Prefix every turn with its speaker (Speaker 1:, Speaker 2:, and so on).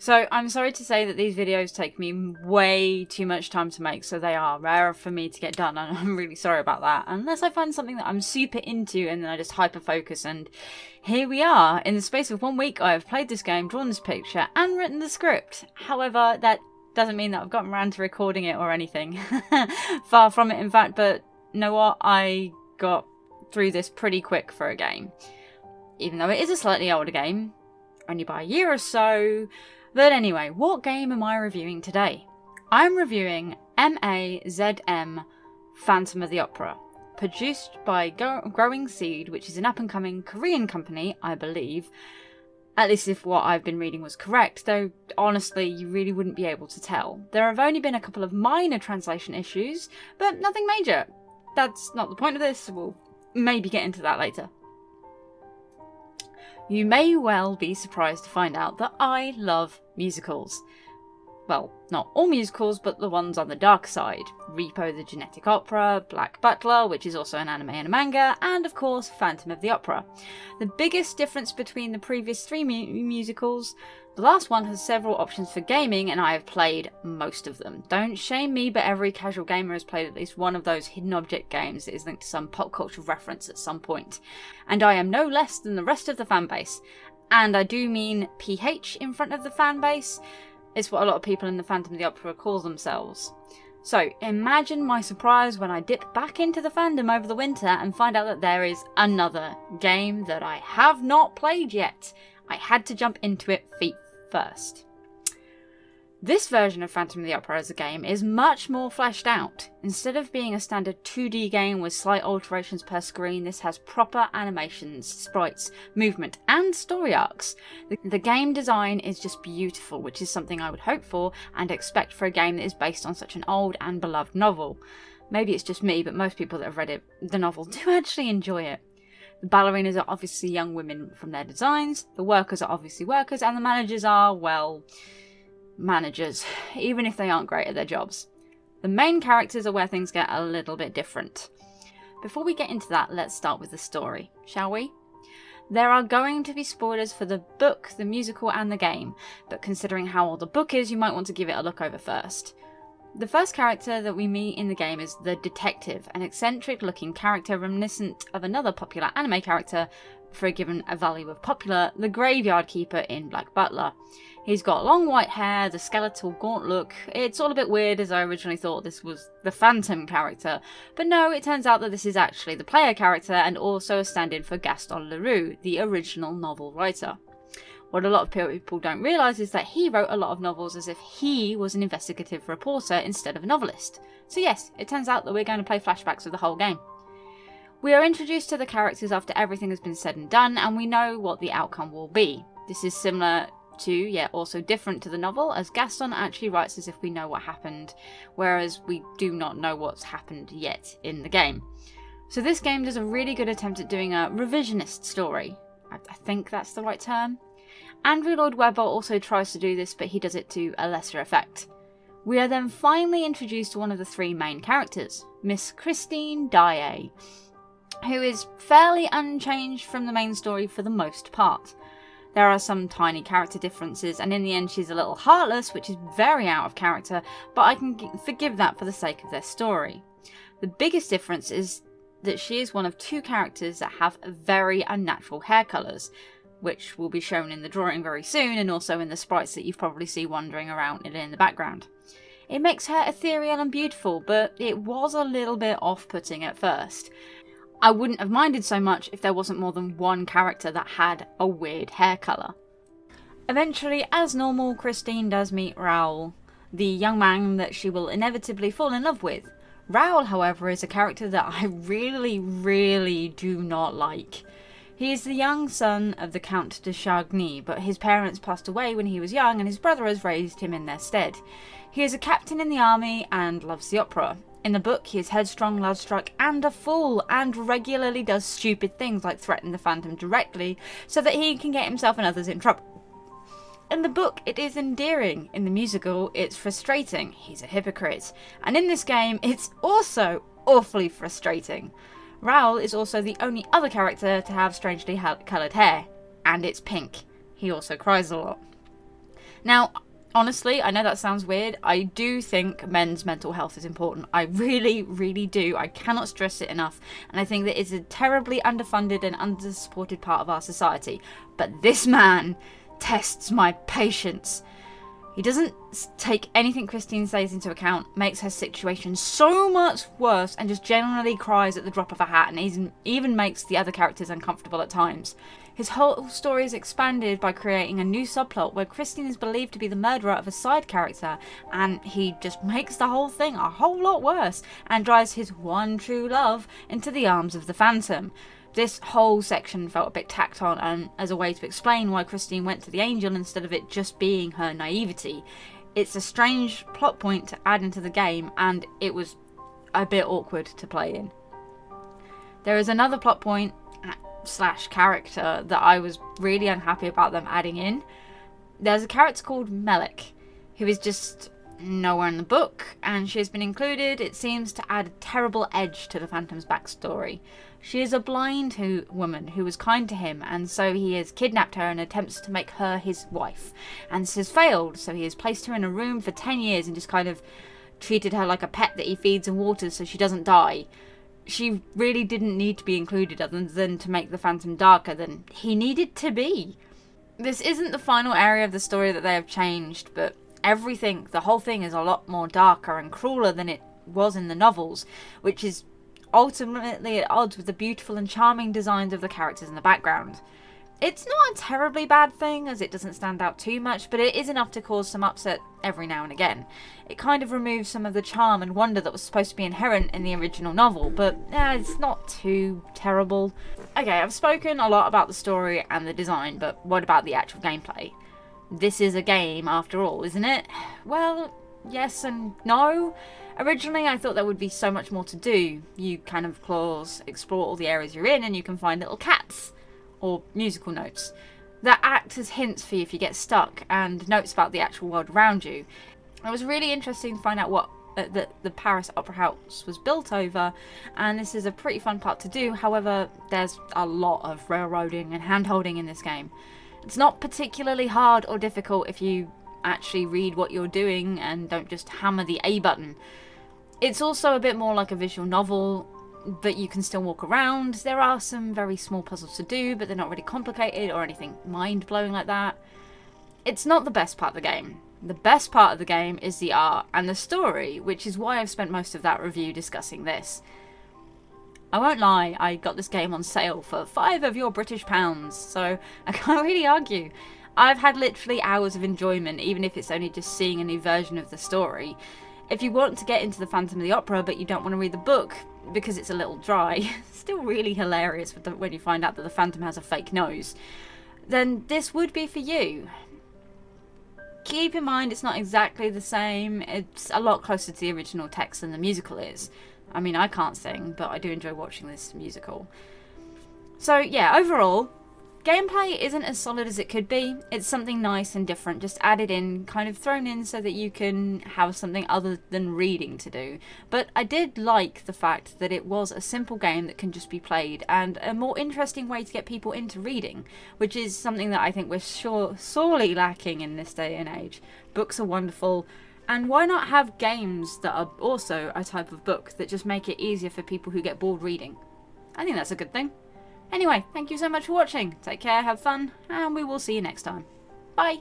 Speaker 1: So I'm sorry to say that these videos take me way too much time to make, so they are rare for me to get done, and I'm really sorry about that. Unless I find something that I'm super into and then I just hyper-focus, and here we are. In the space of 1 week, I have played this game, drawn this picture, and written the script. However, that doesn't mean that I've gotten around to recording it or anything. Far from it, in fact, but you know what? I got through this pretty quick for a game. Even though it is a slightly older game, only by a year or so. But anyway, what game am I reviewing today? I'm reviewing MAZM Phantom of the Opera, produced by Growing Seed, which is an up-and-coming Korean company, I believe. At least if what I've been reading was correct, though honestly you really wouldn't be able to tell. There have only been a couple of minor translation issues, but nothing major. That's not the point of this, we'll maybe get into that later. You may well be surprised to find out that I love musicals. Well, not all musicals, but the ones on the dark side. Repo the Genetic Opera, Black Butler, which is also an anime and a manga, and of course Phantom of the Opera. The biggest difference between the previous three musicals, the last one has several options for gaming, and I have played most of them. Don't shame me, but every casual gamer has played at least one of those hidden object games that is linked to some pop culture reference at some point. And I am no less than the rest of the fanbase. And I do mean PH in front of the fanbase. It's what a lot of people in the Phantom of the Opera call themselves. So imagine my surprise when I dip back into the fandom over the winter and find out that there is another game that I have not played yet. I had to jump into it feet first. This version of Phantom of the Opera as a game is much more fleshed out. Instead of being a standard 2D game with slight alterations per screen, this has proper animations, sprites, movement, and story arcs. The game design is just beautiful, which is something I would hope for and expect for a game that is based on such an old and beloved novel. Maybe it's just me, but most people that have read the novel do actually enjoy it. The ballerinas are obviously young women from their designs, the workers are obviously workers, and the managers are, well, managers, even if they aren't great at their jobs. The main characters are where things get a little bit different. Before we get into that, let's start with the story, shall we? There are going to be spoilers for the book, the musical, and the game, but considering how old the book is, you might want to give it a look over first. The first character that we meet in the game is the Detective, an eccentric-looking character reminiscent of another popular anime character for a given value of popular, the Graveyard Keeper in Black Butler. He's got long white hair, the skeletal gaunt look. It's all a bit weird, as I originally thought this was the Phantom character, but no, it turns out that this is actually the player character and also a stand-in for Gaston Leroux, the original novel writer. What a lot of people don't realise is that he wrote a lot of novels as if he was an investigative reporter instead of a novelist. So yes, it turns out that we're going to play flashbacks of the whole game. We are introduced to the characters after everything has been said and done, and we know what the outcome will be. This is similar to, yet also different to the novel, as Gaston actually writes as if we know what happened, whereas we do not know what's happened yet in the game. So this game does a really good attempt at doing a revisionist story. I think that's the right term. Andrew Lloyd Webber also tries to do this, but he does it to a lesser effect. We are then finally introduced to one of the three main characters, Miss Christine Daae, who is fairly unchanged from the main story for the most part. There are some tiny character differences, and in the end she's a little heartless, which is very out of character, but I can forgive that for the sake of their story. The biggest difference is that she is one of two characters that have very unnatural hair colours, which will be shown in the drawing very soon, and also in the sprites that you probably see wandering around in the background. It makes her ethereal and beautiful, but it was a little bit off-putting at first. I wouldn't have minded so much if there wasn't more than one character that had a weird hair colour. Eventually, as normal, Christine does meet Raoul, the young man that she will inevitably fall in love with. Raoul, however, is a character that I really do not like. He is the young son of the Count de Chargny, but his parents passed away when he was young and his brother has raised him in their stead. He is a captain in the army and loves the opera. In the book, he is headstrong, love-struck, and a fool, and regularly does stupid things like threaten the Phantom directly so that he can get himself and others in trouble. In the book, it is endearing. In the musical, it's frustrating. He's a hypocrite. And in this game, it's also awfully frustrating. Raoul is also the only other character to have strangely coloured hair, and it's pink. He also cries a lot. Now, honestly, I know that sounds weird. I do think men's mental health is important. I really, really do. I cannot stress it enough. And I think that it's a terribly underfunded and undersupported part of our society. But this man tests my patience. He doesn't take anything Christine says into account, makes her situation so much worse, and just generally cries at the drop of a hat, and even makes the other characters uncomfortable at times. His whole story is expanded by creating a new subplot where Christine is believed to be the murderer of a side character, and he just makes the whole thing a whole lot worse, and drives his one true love into the arms of the Phantom. This whole section felt a bit tacked on, and as a way to explain why Christine went to the Angel instead of it just being her naivety. It's a strange plot point to add into the game, and it was a bit awkward to play in. There is another plot point / character that I was really unhappy about them adding in. There's a character called Melik, who is just nowhere in the book, and she has been included, it seems, to add a terrible edge to the Phantom's backstory. She is a blind woman who was kind to him, and so he has kidnapped her and attempts to make her his wife. And this has failed, so he has placed her in a room for 10 years and just kind of treated her like a pet that he feeds and waters so she doesn't die. She really didn't need to be included other than to make the Phantom darker than he needed to be. This isn't the final area of the story that they have changed, but everything, the whole thing is a lot more darker and crueler than it was in the novels, which is ultimately at odds with the beautiful and charming designs of the characters in the background. It's not a terribly bad thing, as it doesn't stand out too much, but it is enough to cause some upset every now and again. It kind of removes some of the charm and wonder that was supposed to be inherent in the original novel, but it's not too terrible. Okay, I've spoken a lot about the story and the design, but what about the actual gameplay? This is a game after all, isn't it? Well, yes and no. Originally, I thought there would be so much more to do. You kind of explore all the areas you're in, and you can find little cats, or musical notes, that act as hints for you if you get stuck, and notes about the actual world around you. It was really interesting to find out what the Paris Opera House was built over, and this is a pretty fun part to do. However, there's a lot of railroading and hand-holding in this game. It's not particularly hard or difficult if you actually read what you're doing and don't just hammer the A button. It's also a bit more like a visual novel, but you can still walk around. There are some very small puzzles to do, but they're not really complicated or anything mind-blowing like that. It's not the best part of the game. The best part of the game is the art and the story, which is why I've spent most of that review discussing this. I won't lie, I got this game on sale for 5 of your British pounds, so I can't really argue. I've had literally hours of enjoyment, even if it's only just seeing a new version of the story. If you want to get into the Phantom of the Opera but you don't want to read the book because it's a little dry, still really hilarious when you find out that the Phantom has a fake nose, then this would be for you. Keep in mind it's not exactly the same, it's a lot closer to the original text than the musical is. I mean, I can't sing, but I do enjoy watching this musical. So yeah, overall, gameplay isn't as solid as it could be. It's something nice and different, just added in, kind of thrown in so that you can have something other than reading to do. But I did like the fact that it was a simple game that can just be played, and a more interesting way to get people into reading, which is something that I think we're sorely lacking in this day and age. Books are wonderful, and why not have games that are also a type of book that just make it easier for people who get bored reading? I think that's a good thing. Anyway, thank you so much for watching. Take care, have fun, and we will see you next time. Bye!